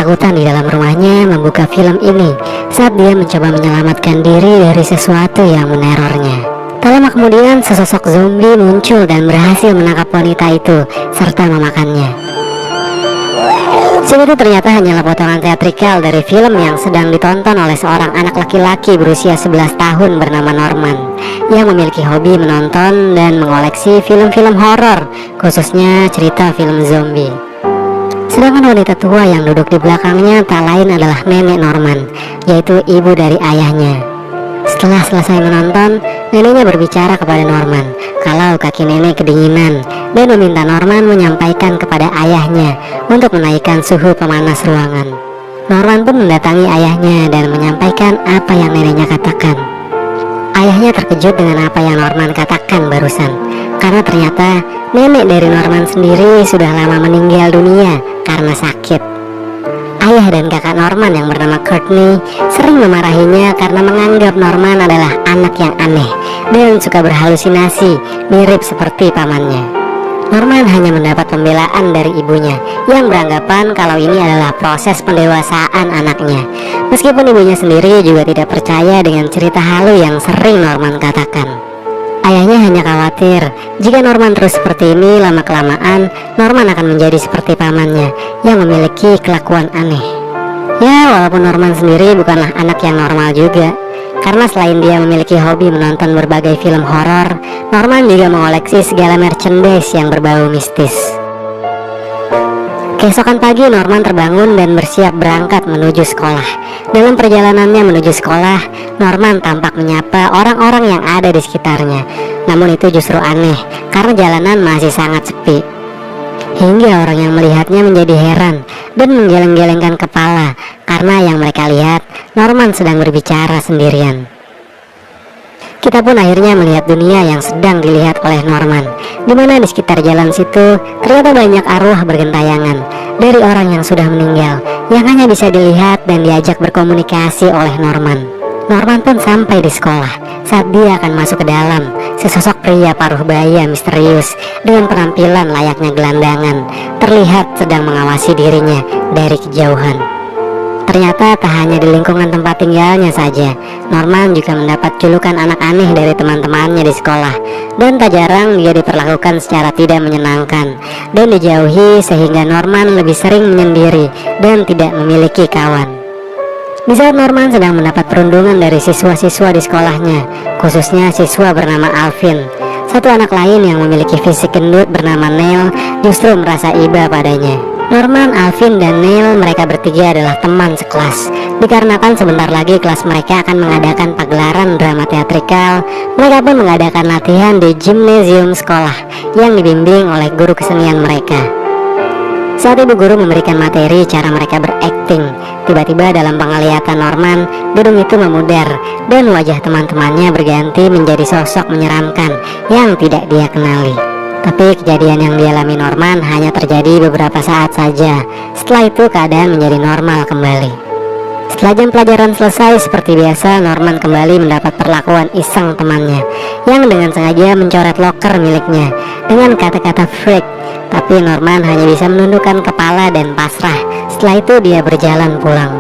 ketakutan di dalam rumahnya membuka film ini saat dia mencoba menyelamatkan diri dari sesuatu yang menerornya. Tak lama kemudian sesosok zombie muncul dan berhasil menangkap wanita itu serta memakannya. Scene itu ternyata hanyalah potongan teatrikal dari film yang sedang ditonton oleh seorang anak laki-laki berusia 11 tahun bernama Norman yang memiliki hobi menonton dan mengoleksi film-film horor, khususnya cerita film zombie. Sedangkan wanita tua yang duduk di belakangnya tak lain adalah nenek Norman, yaitu ibu dari ayahnya. Setelah selesai menonton, neneknya berbicara kepada Norman kalau kaki nenek kedinginan dan meminta Norman menyampaikan kepada ayahnya untuk menaikkan suhu pemanas ruangan. Norman pun mendatangi ayahnya dan menyampaikan apa yang neneknya katakan. Ayahnya terkejut dengan apa yang Norman katakan barusan, karena ternyata nenek dari Norman sendiri sudah lama meninggal dunia karena sakit. Ayah dan kakak Norman yang bernama Courtney sering memarahinya karena menganggap Norman adalah anak yang aneh dan suka berhalusinasi mirip seperti pamannya. Norman hanya mendapat pembelaan dari ibunya yang beranggapan kalau ini adalah proses pendewasaan anaknya, meskipun ibunya sendiri juga tidak percaya dengan cerita halu yang sering Norman katakan. Ayahnya hanya khawatir jika Norman terus seperti ini, lama-kelamaan Norman akan menjadi seperti pamannya yang memiliki kelakuan aneh. Ya, walaupun Norman sendiri bukanlah anak yang normal juga, karena selain dia memiliki hobi menonton berbagai film horor, Norman juga mengoleksi segala merchandise yang berbau mistis. Keesokan pagi Norman terbangun dan bersiap berangkat menuju sekolah. Dalam perjalanannya menuju sekolah, Norman tampak menyapa orang-orang yang ada di sekitarnya. Namun itu justru aneh, karena jalanan masih sangat sepi. Hingga orang yang melihatnya menjadi heran dan menggeleng-gelengkan kepala, karena yang mereka lihat, Norman sedang berbicara sendirian. Kita pun akhirnya melihat dunia yang sedang dilihat oleh Norman, di mana di sekitar jalan situ ternyata banyak arwah bergentayangan dari orang yang sudah meninggal yang hanya bisa dilihat dan diajak berkomunikasi oleh Norman. Norman pun sampai di sekolah. Saat dia akan masuk ke dalam, sesosok pria paruh baya misterius dengan penampilan layaknya gelandangan terlihat sedang mengawasi dirinya dari kejauhan. Ternyata tak hanya di lingkungan tempat tinggalnya saja, Norman juga mendapat julukan anak aneh dari teman-temannya di sekolah, dan tak jarang dia diperlakukan secara tidak menyenangkan dan dijauhi sehingga Norman lebih sering menyendiri dan tidak memiliki kawan. Di saat Norman sedang mendapat perundungan dari siswa-siswa di sekolahnya, khususnya siswa bernama Alvin, satu anak lain yang memiliki fisik gendut bernama Neil justru merasa iba padanya. Norman, Alvin, dan Neil, mereka bertiga adalah teman sekelas. Dikarenakan sebentar lagi kelas mereka akan mengadakan pagelaran drama teatrikal, mereka pun mengadakan latihan di gimnasium sekolah yang dibimbing oleh guru kesenian mereka. Saat ibu guru memberikan materi cara mereka berakting, tiba-tiba dalam penglihatan Norman, gedung itu memudar dan wajah teman-temannya berganti menjadi sosok menyeramkan yang tidak dia kenali. Tapi kejadian yang dialami Norman hanya terjadi beberapa saat saja. Setelah itu keadaan menjadi normal kembali. Setelah jam pelajaran selesai, seperti biasa Norman kembali mendapat perlakuan iseng temannya yang dengan sengaja mencoret loker miliknya dengan kata-kata freak. Tapi Norman hanya bisa menundukkan kepala dan pasrah. Setelah itu dia berjalan pulang.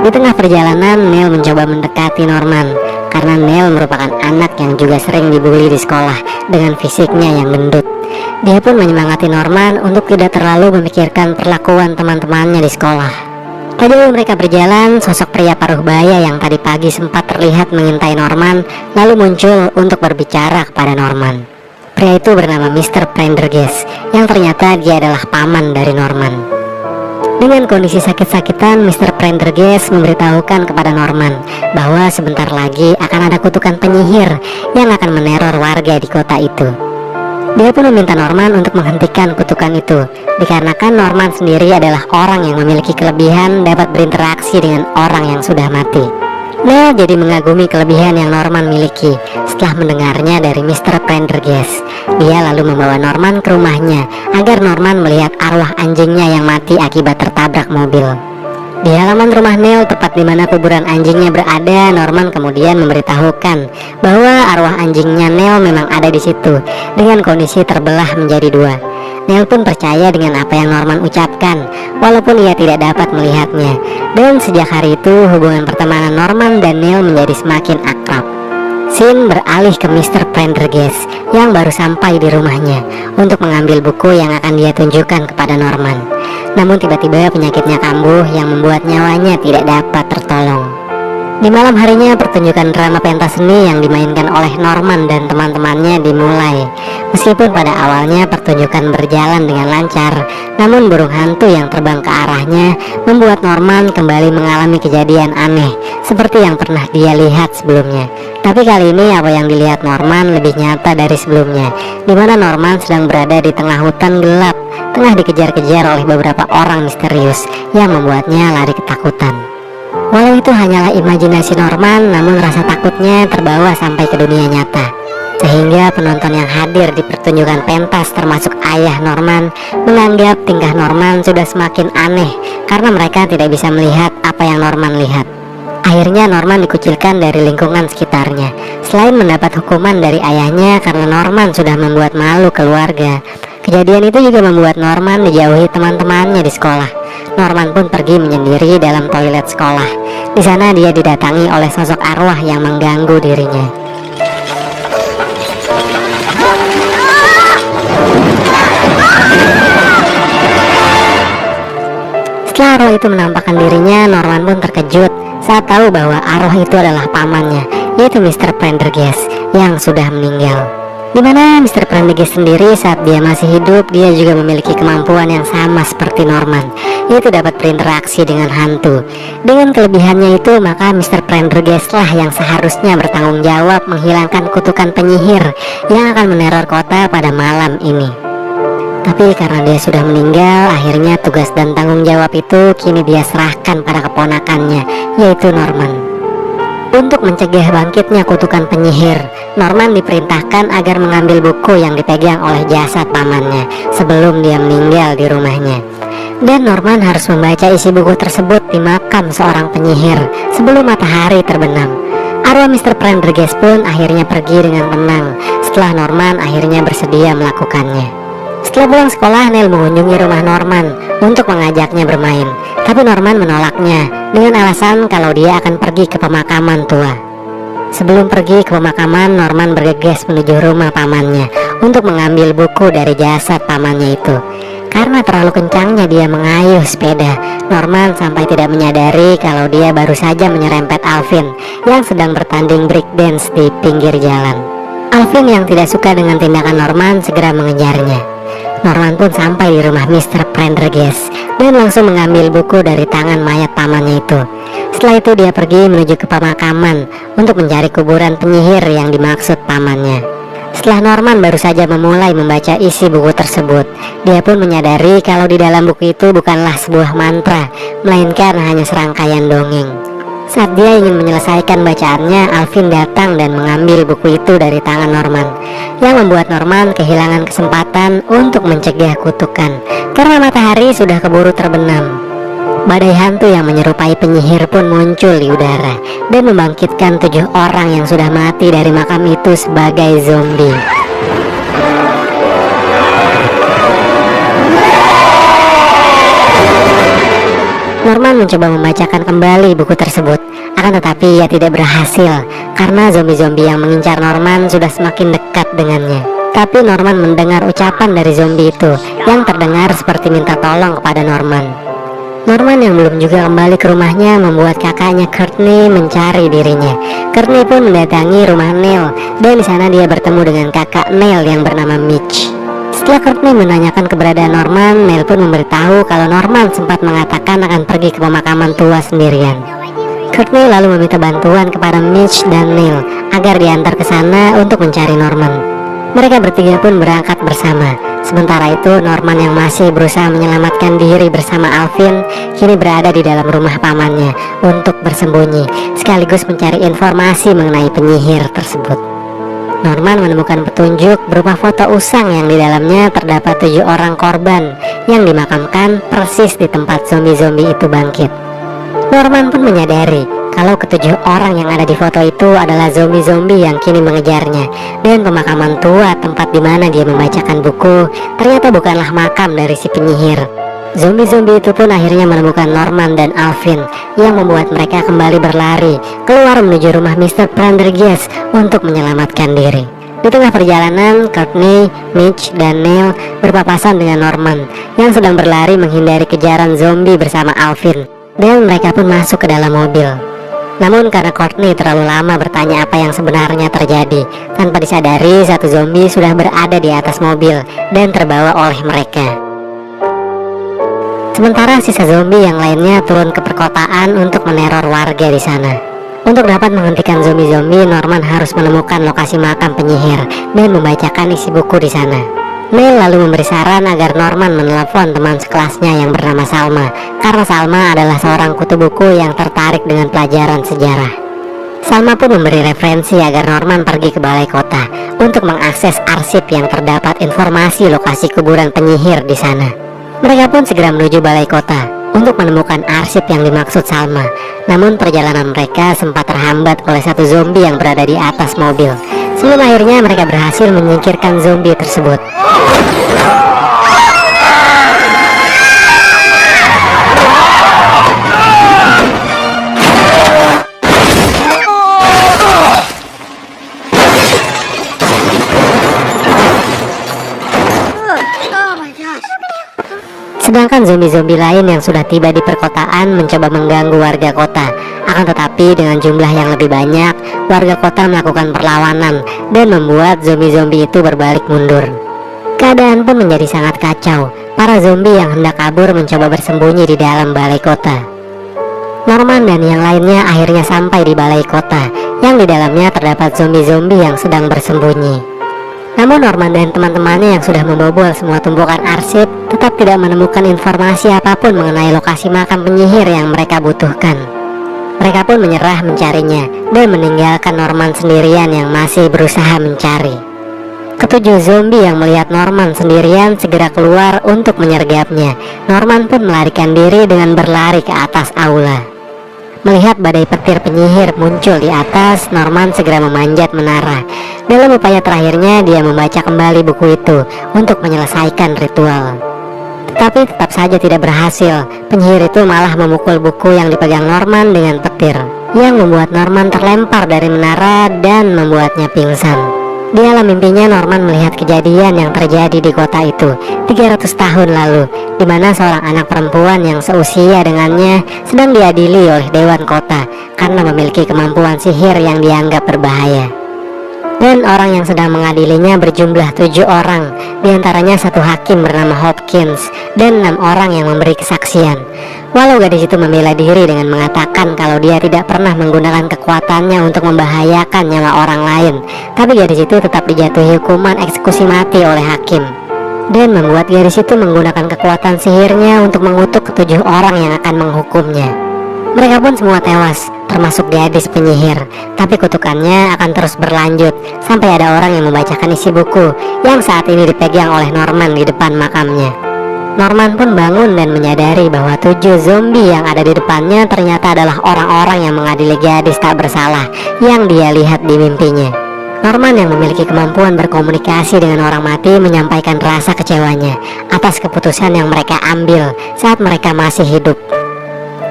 Di tengah perjalanan, Neil mencoba mendekati Norman karena Neil merupakan anak yang juga sering dibully di sekolah dengan fisiknya yang gendut. Dia pun menyemangati Norman untuk tidak terlalu memikirkan perlakuan teman-temannya di sekolah. Tak jauh mereka berjalan, sosok pria paruh baya yang tadi pagi sempat terlihat mengintai Norman lalu muncul untuk berbicara kepada Norman. Pria itu bernama Mr. Prendergast, yang ternyata dia adalah paman dari Norman. Dengan kondisi sakit-sakitan, Mr. Prendergast memberitahukan kepada Norman bahwa sebentar lagi akan ada kutukan penyihir yang akan meneror warga di kota itu. Dia pun meminta Norman untuk menghentikan kutukan itu, dikarenakan Norman sendiri adalah orang yang memiliki kelebihan dapat berinteraksi dengan orang yang sudah mati. Neil jadi mengagumi kelebihan yang Norman miliki. Setelah mendengarnya dari Mr. Prendergast, dia lalu membawa Norman ke rumahnya agar Norman melihat arwah anjingnya yang mati akibat tertabrak mobil. Di halaman rumah Neil, tepat di mana kuburan anjingnya berada, Norman kemudian memberitahukan bahwa arwah anjingnya Neil memang ada di situ dengan kondisi terbelah menjadi dua. Neil pun percaya dengan apa yang Norman ucapkan, walaupun ia tidak dapat melihatnya. Dan sejak hari itu, hubungan pertemanan Norman dan Neil menjadi semakin akrab. Scene beralih ke Mr. Prendergast yang baru sampai di rumahnya untuk mengambil buku yang akan dia tunjukkan kepada Norman. Namun tiba-tiba penyakitnya kambuh yang membuat nyawanya tidak dapat tertolong. Di malam harinya, pertunjukan drama pentas seni yang dimainkan oleh Norman dan teman-temannya dimulai. Meskipun pada awalnya pertunjukan berjalan dengan lancar, namun burung hantu yang terbang ke arahnya membuat Norman kembali mengalami kejadian aneh seperti yang pernah dia lihat sebelumnya. Tapi kali ini apa yang dilihat Norman lebih nyata dari sebelumnya, di mana Norman sedang berada di tengah hutan gelap, tengah dikejar-kejar oleh beberapa orang misterius yang membuatnya lari ketakutan. Walau itu hanyalah imajinasi Norman, namun rasa takutnya terbawa sampai ke dunia nyata. Sehingga penonton yang hadir di pertunjukan pentas termasuk ayah Norman menganggap tingkah Norman sudah semakin aneh karena mereka tidak bisa melihat apa yang Norman lihat. Akhirnya Norman dikucilkan dari lingkungan sekitarnya. Selain mendapat hukuman dari ayahnya karena Norman sudah membuat malu keluarga, kejadian itu juga membuat Norman dijauhi teman-temannya di sekolah. Norman pun pergi menyendiri dalam toilet sekolah. Di sana dia didatangi oleh sosok arwah yang mengganggu dirinya. Setelah arwah itu menampakkan dirinya, Norman pun terkejut saat tahu bahwa arwah itu adalah pamannya, yaitu Mr. Prendergast yang sudah meninggal. Dimana Mr. Prendergast sendiri saat dia masih hidup, dia juga memiliki kemampuan yang sama seperti Norman, yaitu dapat berinteraksi dengan hantu. Dengan kelebihannya itu, maka Mr. Prendergast lah yang seharusnya bertanggung jawab menghilangkan kutukan penyihir yang akan meneror kota pada malam ini. Tapi karena dia sudah meninggal, akhirnya tugas dan tanggung jawab itu kini dia serahkan pada keponakannya, yaitu Norman. Untuk mencegah bangkitnya kutukan penyihir, Norman diperintahkan agar mengambil buku yang dipegang oleh jasad pamannya sebelum dia meninggal di rumahnya. Dan Norman harus membaca isi buku tersebut di makam seorang penyihir sebelum matahari terbenam. Arwah Mr. Prendergast pun akhirnya pergi dengan tenang setelah Norman akhirnya bersedia melakukannya. Setelah pulang sekolah, Neil mengunjungi rumah Norman untuk mengajaknya bermain. Tapi Norman menolaknya dengan alasan kalau dia akan pergi ke pemakaman tua. Sebelum pergi ke pemakaman, Norman bergegas menuju rumah pamannya untuk mengambil buku dari jasad pamannya itu. Karena terlalu kencangnya dia mengayuh sepeda, Norman sampai tidak menyadari kalau dia baru saja menyerempet Alvin yang sedang bertanding breakdance di pinggir jalan. Alvin yang tidak suka dengan tindakan Norman segera mengejarnya. Norman pun sampai di rumah Mr. Prendergast dan langsung mengambil buku dari tangan mayat pamannya itu. Setelah itu dia pergi menuju ke pemakaman untuk mencari kuburan penyihir yang dimaksud pamannya. Setelah Norman baru saja memulai membaca isi buku tersebut, dia pun menyadari kalau di dalam buku itu bukanlah sebuah mantra, melainkan hanya serangkaian dongeng. Saat dia ingin menyelesaikan bacaannya, Alvin datang dan mengambil buku itu dari tangan Norman, yang membuat Norman kehilangan kesempatan untuk mencegah kutukan karena matahari sudah keburu terbenam. Badai hantu yang menyerupai penyihir pun muncul di udara dan membangkitkan 7 orang yang sudah mati dari makam itu sebagai zombie. Norman mencoba membacakan kembali buku tersebut, akan tetapi ia tidak berhasil karena zombie-zombie yang mengincar Norman sudah semakin dekat dengannya. Tapi Norman mendengar ucapan dari zombie itu yang terdengar seperti minta tolong kepada Norman. Norman yang belum juga kembali ke rumahnya membuat kakaknya Courtney mencari dirinya. Courtney pun mendatangi rumah Neil dan di sana dia bertemu dengan kakak Neil yang bernama Mitch. Setelah Courtney menanyakan keberadaan Norman, Neil pun memberitahu kalau Norman sempat mengatakan akan pergi ke pemakaman tua sendirian. Courtney lalu meminta bantuan kepada Mitch dan Neil agar diantar ke sana untuk mencari Norman. Mereka bertiga pun berangkat bersama. Sementara itu Norman yang masih berusaha menyelamatkan diri bersama Alvin kini berada di dalam rumah pamannya untuk bersembunyi sekaligus mencari informasi mengenai penyihir tersebut. Norman menemukan petunjuk berupa foto usang yang di dalamnya terdapat 7 orang korban yang dimakamkan persis di tempat zombie-zombie itu bangkit. Norman pun menyadari kalau ketujuh orang yang ada di foto itu adalah zombie-zombie yang kini mengejarnya. Dan pemakaman tua tempat dimana dia membacakan buku ternyata bukanlah makam dari si penyihir. Zombie-zombie itu pun akhirnya menemukan Norman dan Alvin, yang membuat mereka kembali berlari keluar menuju rumah Mr. Prendergast untuk menyelamatkan diri. Di tengah perjalanan, Courtney, Mitch, dan Neil berpapasan dengan Norman yang sedang berlari menghindari kejaran zombie bersama Alvin, dan mereka pun masuk ke dalam mobil. Namun karena Courtney terlalu lama bertanya apa yang sebenarnya terjadi, tanpa disadari satu zombie sudah berada di atas mobil dan terbawa oleh mereka. Sementara sisa zombie yang lainnya turun ke perkotaan untuk meneror warga di sana. Untuk dapat menghentikan zombie-zombie, Norman harus menemukan lokasi makam penyihir dan membacakan isi buku di sana. Neil lalu memberi saran agar Norman menelepon teman sekelasnya yang bernama Salma, karena Salma adalah seorang kutu buku yang tertarik dengan pelajaran sejarah. Salma pun memberi referensi agar Norman pergi ke balai kota untuk mengakses arsip yang terdapat informasi lokasi kuburan penyihir di sana. Mereka pun segera menuju balai kota untuk menemukan arsip yang dimaksud Salma. Namun perjalanan mereka sempat terhambat oleh satu zombie yang berada di atas mobil. Sebelum akhirnya mereka berhasil menyingkirkan zombie tersebut. Sedangkan zombie-zombie lain yang sudah tiba di perkotaan mencoba mengganggu warga kota. Akan tetapi dengan jumlah yang lebih banyak, warga kota melakukan perlawanan dan membuat zombie-zombie itu berbalik mundur. Keadaan pun menjadi sangat kacau. Para zombie yang hendak kabur mencoba bersembunyi di dalam balai kota. Norman dan yang lainnya akhirnya sampai di balai kota, yang di dalamnya terdapat zombie-zombie yang sedang bersembunyi. Namun Norman dan teman-temannya yang sudah membobol semua tumpukan arsip tetap tidak menemukan informasi apapun mengenai lokasi makam penyihir yang mereka butuhkan. Mereka pun menyerah mencarinya dan meninggalkan Norman sendirian yang masih berusaha mencari. Ketujuh zombie yang melihat Norman sendirian segera keluar untuk menyergapnya. Norman pun melarikan diri dengan berlari ke atas aula. Melihat badai petir penyihir muncul di atas, Norman segera memanjat menara. Dalam upaya terakhirnya, dia membaca kembali buku itu untuk menyelesaikan ritual. Tetapi tetap saja tidak berhasil. Penyihir itu malah memukul buku yang dipegang Norman dengan petir, yang membuat Norman terlempar dari menara dan membuatnya pingsan. Di alam mimpinya, Norman melihat kejadian yang terjadi di kota itu 300 tahun lalu, di mana seorang anak perempuan yang seusia dengannya sedang diadili oleh Dewan Kota karena memiliki kemampuan sihir yang dianggap berbahaya. Dan orang yang sedang mengadilinya berjumlah 7 orang, diantaranya satu hakim bernama Hopkins dan 6 orang yang memberi kesaksian. Walau gadis itu membela diri dengan mengatakan kalau dia tidak pernah menggunakan kekuatannya untuk membahayakan nyawa orang lain, tapi gadis itu tetap dijatuhi hukuman eksekusi mati oleh hakim, dan membuat gadis itu menggunakan kekuatan sihirnya untuk mengutuk ketujuh orang yang akan menghukumnya. Mereka pun semua tewas, termasuk gadis penyihir, tapi kutukannya akan terus berlanjut sampai ada orang yang membacakan isi buku yang saat ini dipegang oleh Norman di depan makamnya. Norman pun bangun dan menyadari bahwa 7 zombie yang ada di depannya ternyata adalah orang-orang yang mengadili gadis tak bersalah yang dia lihat di mimpinya. Norman yang memiliki kemampuan berkomunikasi dengan orang mati menyampaikan rasa kecewanya atas keputusan yang mereka ambil saat mereka masih hidup.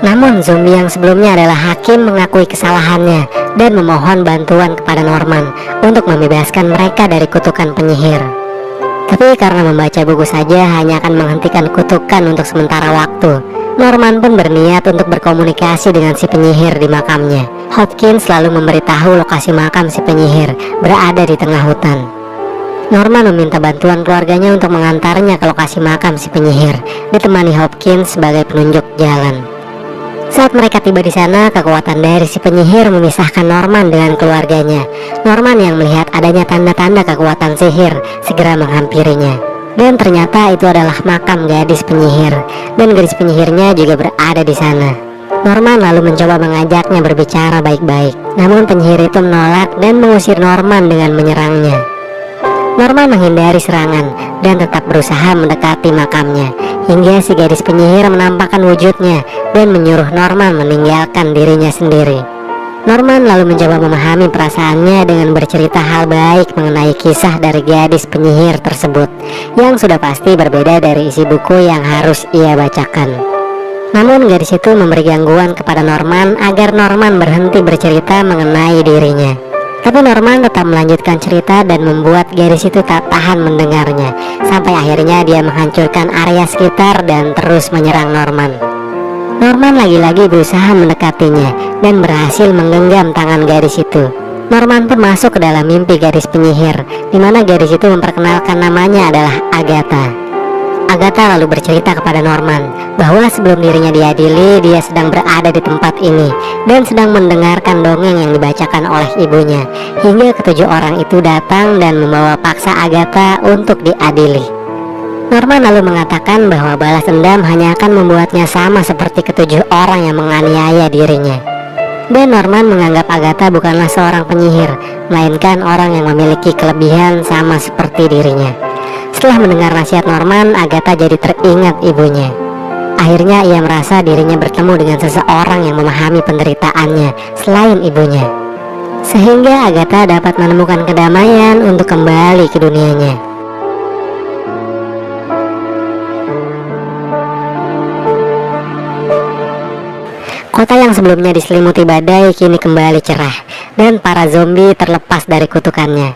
Namun zombie yang sebelumnya adalah hakim mengakui kesalahannya dan memohon bantuan kepada Norman untuk membebaskan mereka dari kutukan penyihir. Tapi karena membaca buku saja hanya akan menghentikan kutukan untuk sementara waktu, Norman pun berniat untuk berkomunikasi dengan si penyihir di makamnya. Hopkins selalu memberitahu lokasi makam si penyihir berada di tengah hutan. Norman meminta bantuan keluarganya untuk mengantarnya ke lokasi makam si penyihir, ditemani Hopkins sebagai penunjuk jalan. Saat mereka tiba di sana, kekuatan dari si penyihir memisahkan Norman dengan keluarganya. Norman yang melihat adanya tanda-tanda kekuatan sihir segera menghampirinya. Dan ternyata itu adalah makam gadis penyihir, dan gadis penyihirnya juga berada di sana. Norman lalu mencoba mengajaknya berbicara baik-baik, namun penyihir itu menolak dan mengusir Norman dengan menyerangnya. Norman menghindari serangan dan tetap berusaha mendekati makamnya, hingga si gadis penyihir menampakkan wujudnya dan menyuruh Norman meninggalkan dirinya sendiri. Norman lalu mencoba memahami perasaannya dengan bercerita hal baik mengenai kisah dari gadis penyihir tersebut, yang sudah pasti berbeda dari isi buku yang harus ia bacakan. Namun gadis itu memberi gangguan kepada Norman agar Norman berhenti bercerita mengenai dirinya. Tapi Norman tetap melanjutkan cerita dan membuat gadis itu tak tahan mendengarnya, sampai akhirnya dia menghancurkan area sekitar dan terus menyerang Norman. Norman lagi-lagi berusaha mendekatinya dan berhasil menggenggam tangan gadis itu. Norman pun masuk ke dalam mimpi gadis penyihir, di mana gadis itu memperkenalkan namanya adalah Agatha. Agatha lalu bercerita kepada Norman bahwa sebelum dirinya diadili, dia sedang berada di tempat ini dan sedang mendengarkan dongeng yang dibacakan oleh ibunya, hingga ketujuh orang itu datang dan membawa paksa Agatha untuk diadili. Norman lalu mengatakan bahwa balas dendam hanya akan membuatnya sama seperti ketujuh orang yang menganiaya dirinya. Dan Norman menganggap Agatha bukanlah seorang penyihir, melainkan orang yang memiliki kelebihan sama seperti dirinya. Setelah mendengar nasihat Norman, Agatha jadi teringat ibunya. Akhirnya ia merasa dirinya bertemu dengan seseorang yang memahami penderitaannya selain ibunya, sehingga Agatha dapat menemukan kedamaian untuk kembali ke dunianya. Kota yang sebelumnya diselimuti badai kini kembali cerah, dan para zombie terlepas dari kutukannya.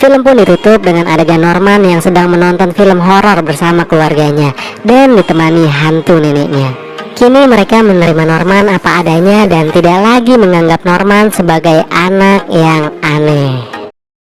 Film pun ditutup dengan adegan Norman yang sedang menonton film horor bersama keluarganya dan ditemani hantu neneknya. Kini mereka menerima Norman apa adanya dan tidak lagi menganggap Norman sebagai anak yang aneh.